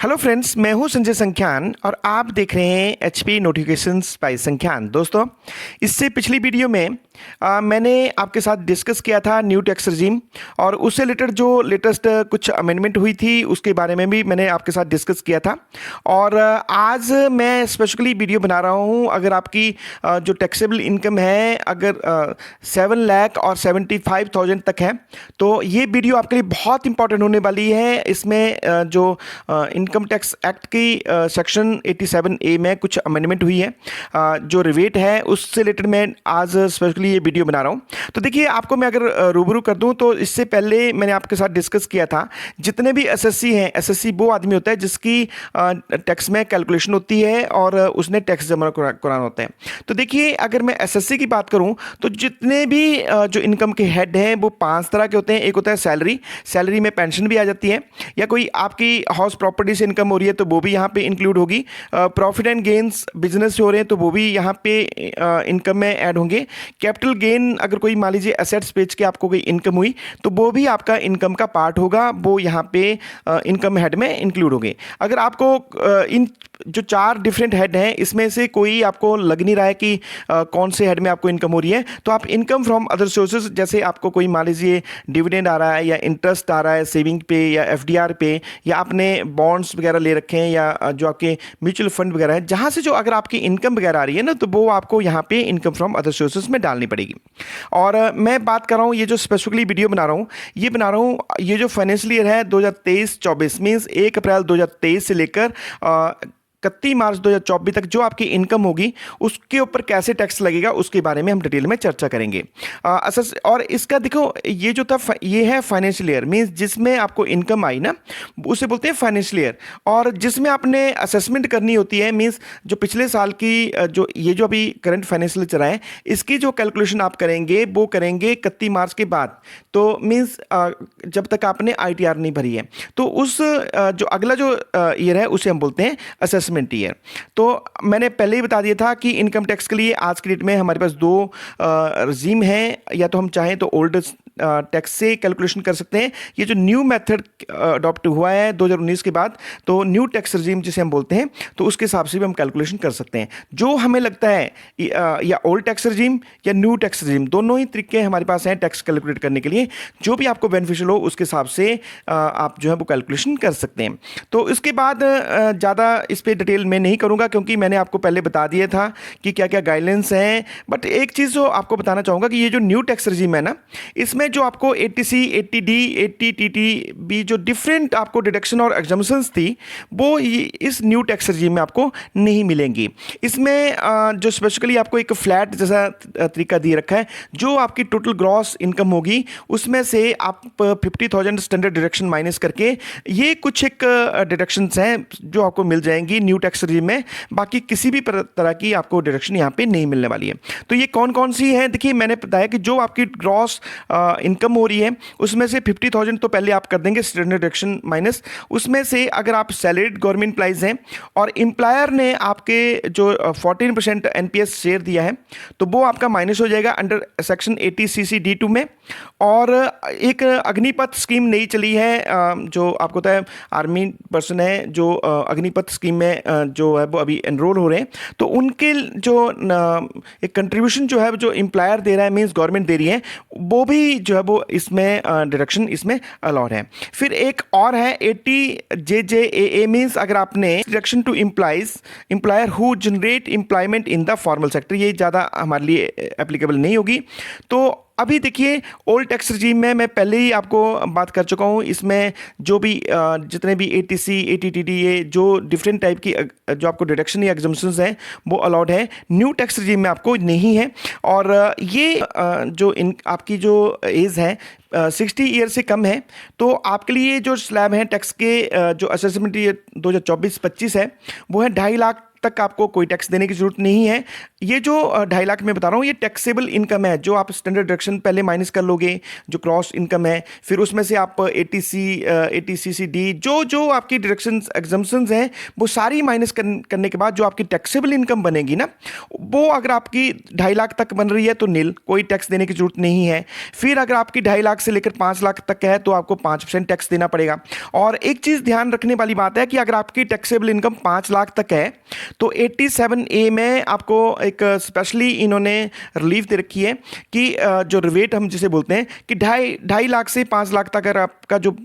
Hello friends, मैं हूं संजय संख्यान और आप देख रहे हैं एचपी नोटिफिकेशंस बाय संख्यान। दोस्तों, इससे पिछली वीडियो में मैंने आपके साथ डिस्कस किया था न्यू टैक्स रिजीम और उससे रिलेटेड जो लेटेस्ट कुछ अमेंडमेंट हुई थी उसके बारे में भी मैंने आपके साथ डिस्कस किया था। और आज मैं स्पेशली वीडियो बना रहा हूं, अगर आपकी जो टैक्सेबल इनकम है अगर 7 लाख और 75,000 तक है तो ये वीडियो आपके लिए बहुत इंपॉर्टेंट होने वाली है। इसमें जो इनकम टैक्स एक्ट की सेक्शन 87A में कुछ अमेंडमेंट हुई है, जो रिवेट है उससे रिलेटेड मैं आज स्पेशली ये वीडियो बना रहा हूँ। तो देखिए, आपको मैं अगर रूबरू कर दूँ तो इससे पहले मैंने आपके साथ डिस्कस किया था, जितने भी एसएससी हैं, एसएससी वो आदमी होता है जिसकी टैक्स में कैलकुलेशन होती है और उसने टैक्स जमा कराना होता है। तो देखिए, अगर मैं एसएससी की बात करूँ तो जितने भी जो इनकम के हेड हैं वो 5 तरह के होते हैं। एक होता है सैलरी, सैलरी में पेंशन भी आ जाती है, या कोई आपकी हाउस प्रॉपर्टी से इनकम हो रही है तो वो भी यहाँ पे इंक्लूड होगी। प्रॉफिट एंड गेन्स बिजनेस से हो रहे हैं तो वो भी यहाँ पे इनकम में ऐड होंगे। कैपिटल गेन, अगर कोई मान लीजिए एसेट्स बेच के आपको कोई इनकम हुई तो वो भी आपका इनकम का पार्ट होगा, वो यहाँ पे इनकम हेड में इंक्लूड होंगे। अगर आपको इन जो 4 डिफरेंट हेड हैं इसमें से कोई आपको लग नहीं रहा है कि कौन से हेड में आपको इनकम हो रही है, तो आप इनकम फ्रॉम अदर सोर्सेज, जैसे आपको कोई मान लीजिए डिविडेंड आ रहा है या इंटरेस्ट आ रहा है सेविंग पे या एफडीआर पे, या आपने बॉन्ड्स वगैरह ले रखे हैं, या जो आपके म्यूचुअल फंड वगैरह है, जहाँ से जो अगर आपकी इनकम वगैरह आ रही है ना, तो वो आपको यहाँ पे इनकम फ्रॉम अदर सोर्सेज में डालनी पड़ेगी। और मैं बात कर रहा हूँ, ये जो स्पेसिफिकली वीडियो बना रहा हूँ, ये जो फाइनेंशियल ईयर है 2023-24 मीन्स 1 अप्रैल 2023 से लेकर 31 मार्च 2024 तक जो आपकी इनकम होगी उसके ऊपर कैसे टैक्स लगेगा उसके बारे में हम डिटेल में चर्चा करेंगे। और इसका देखो, ये जो था ये है फाइनेंशियल ईयर मीन्स जिसमें आपको इनकम आई ना, उसे बोलते हैं फाइनेंशियल ईयर। और जिसमें आपने असेसमेंट करनी होती है मीन्स जो पिछले साल की जो अभी करंट फाइनेंशियल चल रहा है इसकी जो कैलकुलेशन आप करेंगे वो करेंगे 31 मार्च के बाद, तो मीन्स जब तक आपने ITR नहीं भरी है, तो उस जो अगला जो ईयर है उसे हम बोलते हैं असेसमेंट ईयर। तो मैंने पहले ही बता दिया था कि इनकम टैक्स के लिए आज की डेट में हमारे पास 2 रजीम हैं, या तो हम चाहें तो ओल्ड टैक्स से कैलकुलेशन कर सकते हैं। ये जो न्यू मेथड अडॉप्ट हुआ है 2019 के बाद, तो न्यू टैक्स रजीम जिसे हम बोलते हैं, तो उसके हिसाब से भी हम कैलकुलेशन कर सकते हैं। जो हमें लगता है या ओल्ड टैक्स रजीम या न्यू टैक्स रजीम, दोनों ही तरीके हमारे पास हैं टैक्स कैलकुलेट करने के लिए। जो भी आपको बेनिफिशियल हो उसके हिसाब से आप जो है वो कैलकुलेशन कर सकते हैं। तो इसके बाद ज़्यादा इस पर डिटेल में नहीं करूँगा क्योंकि मैंने आपको पहले बता दिया था कि क्या क्या गाइडलाइंस हैं। बट एक चीज़ जो आपको बताना चाहूँगा कि ये जो न्यू टैक्स रजीम है ना, इसमें जो आपको 80C, 80D, 80TTB जो डिफरेंट आपको डिडक्शन और एग्जम्पशंस थी वो इस न्यू टैक्स रजीम में आपको नहीं मिलेंगी। इसमें जो स्पेसिफिकली आपको एक फ्लैट जैसा तरीका दिए रखा है, जो आपकी टोटल ग्रॉस इनकम होगी उसमें से आप 50,000 स्टैंडर्ड डिडक्शन माइनस करके ये कुछ एक डिडक्शंस हैं जो आपको मिल जाएंगी न्यू टैक्स रजीम में। बाकी किसी भी तरह की आपको डिडक्शन यहाँ पे नहीं मिलने वाली है। तो ये कौन कौन सी हैं, देखिए मैंने बताया कि जो आपकी ग्रॉस इनकम हो रही है उसमें से 50,000 तो पहले आप कर देंगे स्टैंडर्ड डिडक्शन माइनस। उसमें से अगर आप सैलरीड गवर्नमेंट एम्प्लॉइज हैं और एम्प्लॉयर ने आपके जो 14% NPS शेयर दिया है तो वो आपका माइनस हो जाएगा अंडर सेक्शन 80CC-D2 में। और एक अग्निपथ स्कीम नई चली है, जो आपको पता है आर्मी पर्सन है जो अग्निपथ स्कीम में जो है वो अभी एनरोल हो रहे हैं, तो उनके जो एक कंट्रीब्यूशन जो है जो एम्प्लॉयर दे रहा है मीन्स गवर्नमेंट दे रही है, वो भी जो है वो इसमें डिडक्शन इसमें अलाउड है। फिर एक और है 80JJAA मीन्स अगर आपने deduction to employer who generate employment in the formal sector, ये ज़्यादा हमारे लिए एप्लीकेबल नहीं होगी। तो अभी देखिए, ओल्ड टैक्स रजीम में मैं पहले ही आपको बात कर चुका हूँ, इसमें जो भी जितने भी 80C, 80TD ये जो डिफरेंट टाइप की जो आपको डिडक्शन या एग्जम्पशंस हैं वो अलाउड है, न्यू टैक्स रजीम में आपको नहीं है। और ये जो आपकी जो एज है 60 ईयर से कम है, तो आपके लिए जो स्लैब है टैक्स के जो असेसमेंट ईयर 2024-25 है वो है 2.5 लाख तक आपको कोई टैक्स देने की जरूरत नहीं है। ये जो 2.5 लाख मैं बता रहा हूँ ये टैक्सेबल इनकम है, जो आप स्टैंडर्ड डिडक्शन पहले माइनस कर लोगे, जो क्रॉस इनकम है, फिर उसमें से आप ATCCD जो जो आपकी डिडक्शन एग्जम्पशंस हैं वो सारी माइनस करने के बाद जो आपकी टैक्सेबल इनकम बनेगी ना, वो अगर आपकी 2.5 लाख तक बन रही है तो नील, कोई टैक्स देने की जरूरत नहीं है। फिर अगर आपकी 2.5 लाख से लेकर 5 लाख तक है तो आपको 5% टैक्स देना पड़ेगा। और एक चीज ध्यान रखने वाली बात है कि अगर आपकी टैक्सेबल इनकम 5 लाख तक है तो 87A में आपको एक स्पेशली इन्होंने रिलीफ दे रखी है कि जो रिवेट हम जिसे बोलते हैं कि 2.5 लाख से 5 लाख तक अगर आपका जो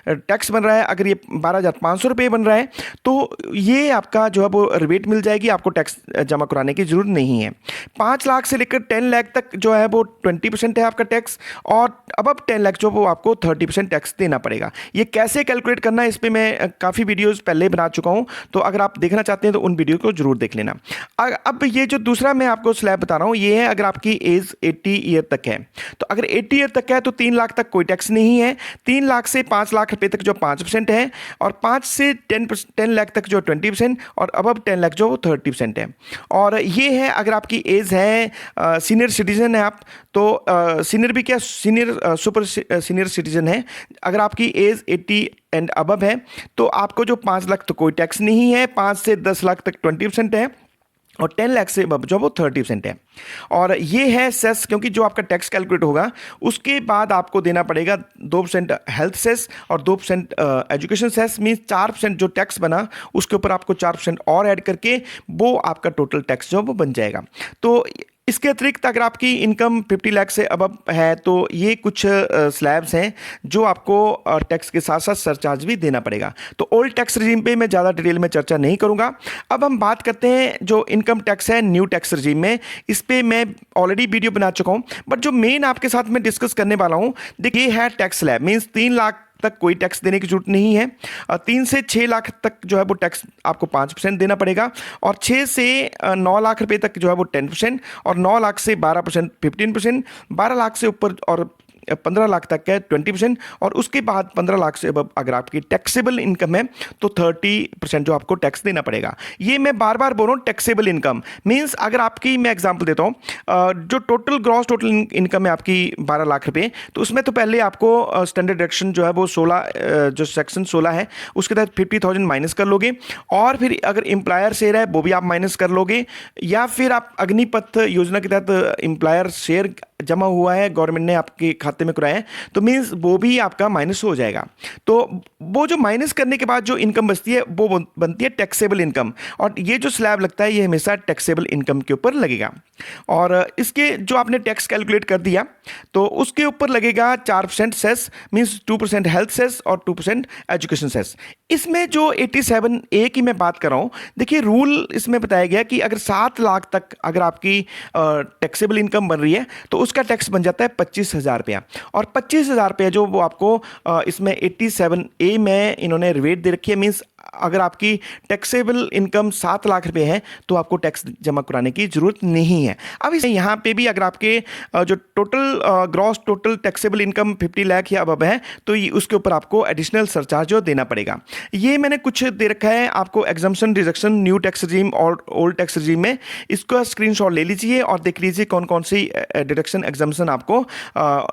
टैक्स बन रहा है, अगर ये 12,500 रुपये बन रहा है तो ये आपका जो है वो रिवेट मिल जाएगी, आपको टैक्स जमा कराने की जरूरत नहीं है। 5 लाख से लेकर 10 लाख तक जो है वो 20% है आपका टैक्स, और अब 10 लाख जो वो आपको 30% टैक्स देना पड़ेगा। ये कैसे कैलकुलेट करना है इस पर मैं काफ़ी वीडियोस पहले बना चुका हूँ, तो अगर आप देखना चाहते हैं तो उन वीडियो को जरूर देख लेना। अब ये जो दूसरा मैं आपको स्लैब बता रहा हूँ ये है अगर आपकी एज 80 ईयर तक है, तो अगर 80 ईयर तक है तो 3 लाख तक कोई टैक्स नहीं है। 3 लाख से 5 लाख रुपए तक जो 5% है, और 5 से 10 लाख तक जो 20%, और अब 10 लाख जो 30% है। और ये है अगर आपकी एज है सीनियर सिटीजन है आप, तो सीनियर भी क्या, सीनियर सुपर सीनियर सिटीजन है। अगर आपकी एज 80 एंड अबव है तो आपको जो 5 लाख तो कोई टैक्स नहीं है, 5 से 10 लाख तक 20% है, और 10 लाख से अब जो वो 30% है। और ये है सेस, क्योंकि जो आपका टैक्स कैलकुलेट होगा उसके बाद आपको देना पड़ेगा 2% हेल्थ सेस और 2% एजुकेशन सेस, मीन्स 4% जो टैक्स बना उसके ऊपर आपको 4% और ऐड करके वो आपका टोटल टैक्स जो वो बन जाएगा। तो इसके अतिरिक्त अगर आपकी इनकम 50 लाख से अब है तो ये कुछ स्लैब्स हैं जो आपको टैक्स के साथ साथ सरचार्ज भी देना पड़ेगा। तो ओल्ड टैक्स रिजीम पे मैं ज़्यादा डिटेल में चर्चा नहीं करूंगा। अब हम बात करते हैं जो इनकम टैक्स है न्यू टैक्स रिजीम में, इस पर मैं ऑलरेडी वीडियो बना चुका हूँ, बट जो मेन आपके साथ मैं डिस्कस करने वाला हूँ, देखिए है टैक्स स्लैब, मीन्स 3 लाख तक कोई टैक्स देने की जरूरत नहीं है। 3 से 6 लाख तक जो है वो टैक्स आपको 5% देना पड़ेगा, और 6 से 9 लाख रुपए तक जो है वो 10%, और 9 लाख से 12% 15%, 12 लाख से ऊपर और 15 लाख तक है 20%, और उसके बाद 15 लाख से अब अगर आपकी टैक्सेबल इनकम है तो 30% जो आपको टैक्स देना पड़ेगा। ये मैं बार बार बोल रहा हूँ, टैक्सेबल इनकम मीन्स अगर आपकी, मैं एग्जांपल देता हूँ, जो टोटल ग्रॉस टोटल इनकम है आपकी 12 लाख रुपए, तो उसमें तो पहले आपको स्टैंडर्ड डिडक्शन जो है वो 16 जो सेक्शन 16 है उसके तहत 50,000 माइनस कर लोगे, और फिर अगर एम्प्लॉयर शेयर है वो भी आप माइनस कर लोगे, या फिर आप अग्निपथ योजना के तहत एम्प्लॉयर शेयर जमा हुआ है, गवर्नमेंट ने आपके खाते में कराया है, तो मीन्स वो भी आपका माइनस हो जाएगा। तो वो जो माइनस करने के बाद जो इनकम बचती है वो बनती है टैक्सेबल इनकम, और ये जो स्लैब लगता है ये हमेशा टैक्सेबल इनकम के ऊपर लगेगा। और इसके जो आपने टैक्स कैलकुलेट कर दिया तो उसके ऊपर लगेगा 4% सेस, मीन्स 2% हेल्थ सेस और 2% एजुकेशन सेस। इसमें जो 87A की मैं बात कर रहा हूँ, देखिए रूल इसमें बताया गया कि अगर 7 लाख तक अगर आपकी टैक्सेबल इनकम बन रही है तो उसका टैक्स बन जाता है 25,000 रुपया, और 25,000 रुपया जो वो आपको इसमें 87A में इन्होंने रिवेट दे रखी है, मीन्स अगर आपकी टैक्सेबल इनकम 7 लाख रुपए है तो आपको टैक्स जमा कराने की जरूरत नहीं है। अब इस यहाँ पे भी अगर आपके जो total gross total taxable income 50 lakh या अब है तो उसके ऊपर आपको एडिशनल सरचार्ज जो देना पड़ेगा। ये मैंने कुछ दे रखा है आपको exemption deduction new tax regime और ओल्ड टैक्स रिजीम में, इसका स्क्रीनशॉट ले लीजिए और देख लीजिए कौन कौन सी डिडक्शन एग्जम्पशन आपको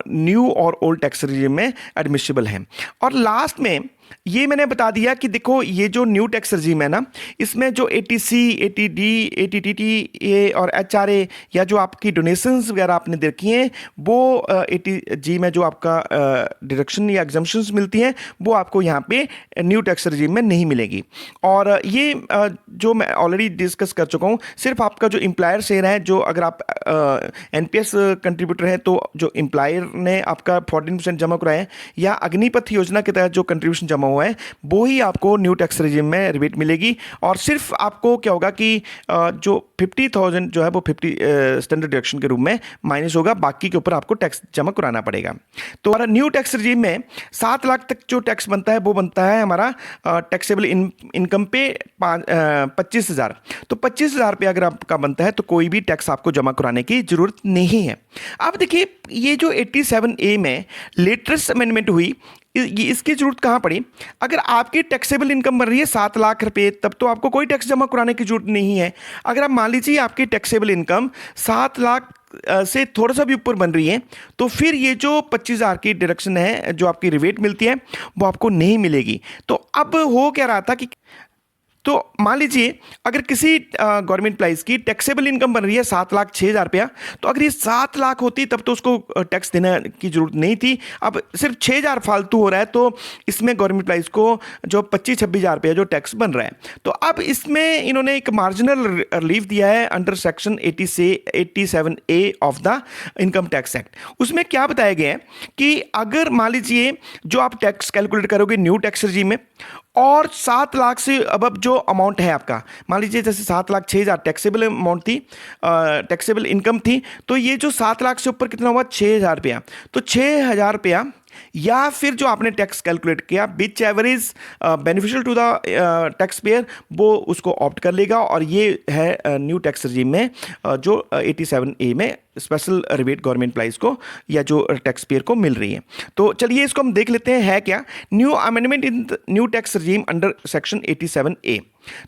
न्यू और ओल्ड टैक्स रिजीम में एडमिसिबल है। और लास्ट में ये मैंने बता दिया कि देखो ये जो न्यू टैक्स रजीम है ना, इसमें जो ATC, ATD, ATTTA और HRA या जो आपकी डोनेशंस वगैरह आपने दे रखी हैं वो ATG में जो आपका डिडक्शन या एग्जम्पशंस मिलती हैं वो आपको यहाँ पे न्यू टैक्स रजीम में नहीं मिलेगी। और ये जो मैं ऑलरेडी डिस्कस कर चुका हूँ, सिर्फ आपका जो एम्प्लॉयर शेयर है, जो अगर आप NPS कंट्रीब्यूटर हैं तो जो एम्प्लॉयर ने आपका 14% जमा कराया है या अग्निपथ योजना के तहत जो कंट्रीब्यूशन जमा हुआ है वो ही आपको न्यू टैक्स रेजिम में रिबेट मिलेगी। और सिर्फ आपको क्या होगा कि जो 50,000 जो है वो 50 स्टैंडर्ड डिडक्शन के रूप में माइनस होगा, बाकी के ऊपर आपको टैक्स जमा कराना पड़ेगा। तो हमारा न्यू टैक्स रेजिम में 7 लाख तक जो टैक्स बनता है वो बनता है हमारा टैक्सेबल इनकम पे 25,000। तो 25,000 रुपये अगर आपका बनता है तो कोई भी टैक्स आपको जमा कराने की जरूरत नहीं है। अब देखिए ये जो 87A में लेटेस्ट अमेंडमेंट हुई, इसकी जरूरत कहाँ पड़ी? अगर आपकी टैक्सेबल इनकम बन रही है 7 लाख रुपए, तब तो आपको कोई टैक्स जमा कराने की जरूरत नहीं है। अगर आप मान लीजिए आपकी टैक्सेबल इनकम 7 लाख से थोड़ा सा भी ऊपर बन रही है, तो फिर ये जो 25,000 की डिडक्शन है, जो आपकी रिबेट मिलती है, वो आपको नहीं मिलेगी। तो अब हो क्या रहा था कि, तो मान लीजिए अगर किसी गवर्नमेंट एम्प्लॉइज की टैक्सेबल इनकम बन रही है 7,06,000 रुपया, तो अगर ये 7 लाख होती तब तो उसको टैक्स देने की जरूरत नहीं थी। अब सिर्फ 6,000 फालतू हो रहा है, तो इसमें गवर्नमेंट एम्प्लॉइज को जो 25-26,000 रुपया जो टैक्स बन रहा है, तो अब इसमें इन्होंने एक मार्जिनल रिलीफ दिया है under section 87A of the income tax act. उसमें क्या बताया गया है कि अगर मान लीजिए जो आप टैक्स कैलकुलेट करोगे न्यू टैक्स रजीम में, और 7 लाख से अब जो अमाउंट है आपका, मान लीजिए जैसे 7,06,000 टैक्सेबल अमाउंट थी, टैक्सेबल इनकम थी, तो ये जो 7 लाख से ऊपर कितना हुआ? 6,000 रुपया। तो 6,000 रुपया या फिर जो आपने टैक्स कैलकुलेट किया which is beneficial to the taxpayer, वो उसको ऑप्ट कर लेगा। और ये है न्यू टैक्स रजीम में जो 87A में स्पेशल रिबेट गवर्नमेंट एम्प्लॉइज को या जो टैक्स पेयर को मिल रही है। तो चलिए इसको हम देख लेते हैं है क्या। New amendment in new tax regime under section 87A।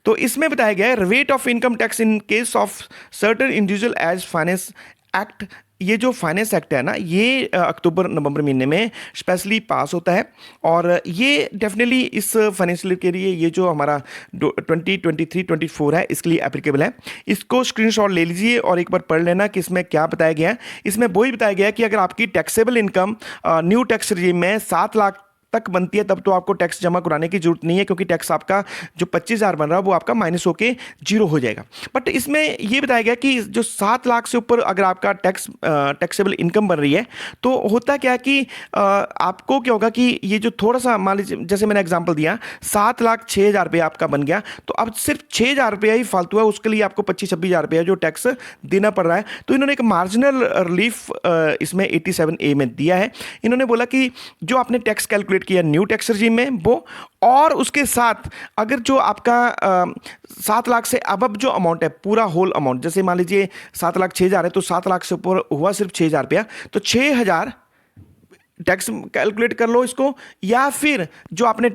तो इसमें बताया गया है rebate of income tax in case of certain individual as finance act. ये जो फाइनेंस एक्ट है ना, ये अक्टूबर नवंबर महीने में स्पेशली पास होता है, और ये डेफिनेटली इस फाइनेंशियल के लिए ये जो हमारा 2023-24 है, इसके लिए एप्लीकेबल है। इसको स्क्रीनशॉट ले लीजिए और एक बार पढ़ लेना कि इसमें क्या बताया गया है। इसमें वही बताया गया है कि अगर आपकी टैक्सेबल इनकम न्यू टैक्स रजीम में 7 लाख तक बनती है, तब तो आपको टैक्स जमा कराने की जरूरत नहीं है, क्योंकि टैक्स आपका जो 25,000 बन रहा है वो आपका माइनस होके जीरो हो जाएगा। बट इसमें ये बताया गया कि जो 7 लाख से ऊपर अगर आपका टैक्सेबल इनकम बन रही है, तो होता क्या है कि आपको क्या होगा कि ये जो थोड़ा सा मान लीजिए, जैसे मैंने एग्जाम्पल दिया 7,06,000 रुपया आपका बन गया, तो अब सिर्फ 6,000 रुपया ही फालतू है, उसके लिए आपको 25-26,000 रुपया जो टैक्स देना पड़ रहा है। तो इन्होंने एक मार्जिनल रिलीफ इसमें 87A में दिया है। इन्होंने बोला कि जो आपने टैक्स कैलकुलेट किया न्यू टैक्स रजीम में वो, और उसके साथ अगर जो आपका 7 लाख से अब जो अमाउंट है, पूरा होल अमाउंट, जैसे मान लीजिए 7,06,000 है, तो 7 लाख से ऊपर हुआ सिर्फ 6,000 रुपया, तो 6,000 टैक्स कैलकुलेट कर लो इसको, या फिर जो आपने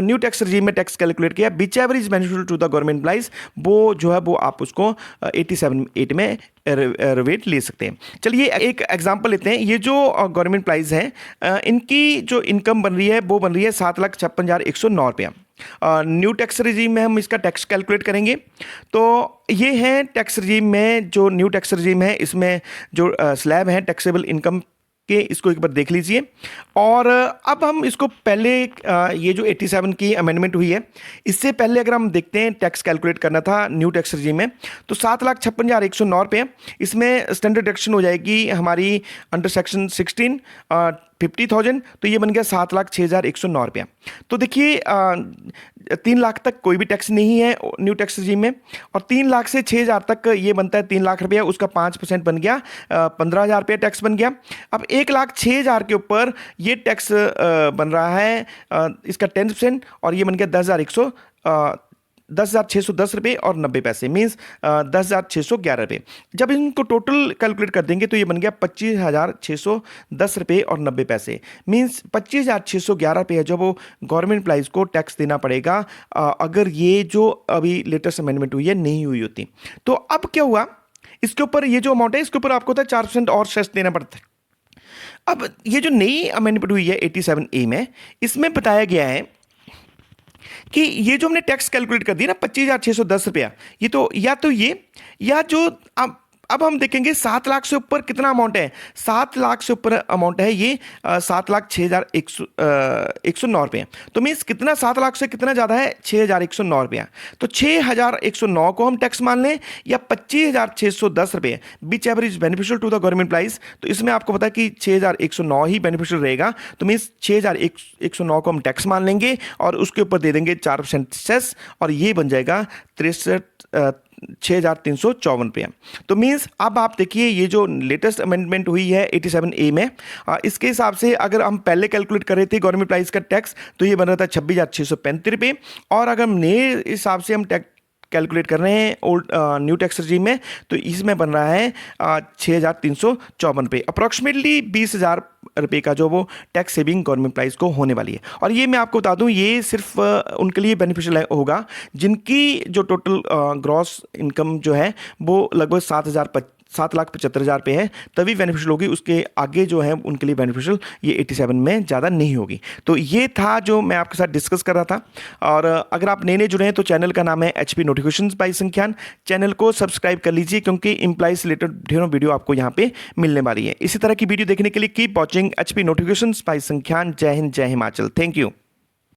न्यू टैक्स रजीम में टैक्स कैलकुलेट किया which is beneficial to the government employees, वो जो है वो आप उसको 87A में रिबेट ले सकते हैं। चलिए एक एग्जांपल लेते हैं। ये जो गवर्नमेंट एम्प्लॉइज हैं, इनकी जो इनकम बन रही है वो बन रही है 7,56,109 रुपया। न्यू टैक्स रजीम में हम इसका टैक्स कैलकुलेट करेंगे। तो ये है टैक्स रजीम में, जो न्यू टैक्स रजीम है, इसमें जो स्लैब है टैक्सेबल इनकम के, इसको एक बार देख लीजिए। और अब हम इसको पहले ये जो 87 की अमेंडमेंट हुई है, इससे पहले अगर हम देखते हैं टैक्स कैलकुलेट करना था न्यू टैक्स रजीम में, तो 7,56,109 रुपये, इसमें स्टैंडर्ड डिडक्शन हो जाएगी हमारी अंडर सेक्शन 16 50,000, तो ये बन गया 7,06,109 रुपया। तो देखिए 3 लाख तक कोई भी टैक्स नहीं है न्यू टैक्स रजीम में, और 3 लाख से 6,000 तक ये बनता है 3 लाख रुपया, उसका 5% बन गया 15,000 रुपया टैक्स बन गया। अब 1,06,000 के ऊपर ये टैक्स बन रहा है इसका 10%, और ये बन गया 10,610 रुपये और 90 पैसे, मीन्स 10,611 रुपये। जब इनको टोटल कैलकुलेट कर देंगे तो ये बन गया 25,610 रुपये और 90 पैसे, मीन्स 25,611 रुपये है जो वो गवर्नमेंट एम्प्लॉइज को टैक्स देना पड़ेगा अगर ये जो अभी लेटेस्ट अमेंडमेंट हुई है नहीं हुई होती। तो अब क्या हुआ, इसके ऊपर ये जो अमाउंट है इसके ऊपर आपको 4% और सेस देना पड़ता है। अब ये जो नई अमेंडमेंट हुई है 87A में, इसमें बताया गया है कि ये जो हमने टैक्स कैलकुलेट कर दिया ना 25,610 रुपया, ये तो या तो ये, या जो अब हम देखेंगे 7 लाख से ऊपर कितना अमाउंट है। 7 लाख से ऊपर अमाउंट है ये 7,06,109 रुपये। तो मीन्स कितना, 7 लाख से कितना ज़्यादा है, 6,109 रुपया। तो 6,109 को हम टैक्स मान लें, या 25,610 रुपये, which is beneficial to the government employees. तो इसमें आपको पता है कि 6,109 ही बेनिफिशियल रहेगा, तो मीन्स 6,109 को हम टैक्स मान लेंगे और उसके ऊपर दे देंगे 4% सेस, और ये बन जाएगा 6,354 रुपया। तो मीन्स अब आप देखिए ये जो लेटेस्ट अमेंडमेंट हुई है 87A में, इसके हिसाब से अगर हम पहले कैलकुलेट कर रहे थे गवर्नमेंट एम्प्लॉइज का टैक्स, तो ये बन रहा था 26,635 रुपये, और अगर हम नए हिसाब से हम टैक्स कैलकुलेट कर रहे हैं ओल्ड न्यू टैक्स रेजिम में, तो इसमें बन रहा है 6,354 पे, अप्रॉक्सीमेटली 20,000 रुपये का जो वो टैक्स सेविंग गवर्नमेंट प्राइस को होने वाली है। और ये मैं आपको बता दूं, ये सिर्फ उनके लिए बेनिफिशियल होगा जिनकी जो टोटल ग्रॉस इनकम जो है वो लगभग 7,75,000 पे है, तभी बेनिफिशियल होगी। उसके आगे जो है उनके लिए बेनिफिशियल ये 87 में ज़्यादा नहीं होगी। तो ये था जो मैं आपके साथ डिस्कस कर रहा था। और अगर आप नए नए जुड़े हैं तो चैनल का नाम है एचपी नोटिफिकेशंस बाय संख्यान। चैनल को सब्सक्राइब कर लीजिए क्योंकि एम्प्लॉइज रिलेटेड ढेरों वीडियो आपको यहाँ पे मिलने वाली है। इसी तरह की वीडियो देखने के लिए keep watching HP notifications by Sankhyan. जय हिंद, जय हिमाचल। Thank you.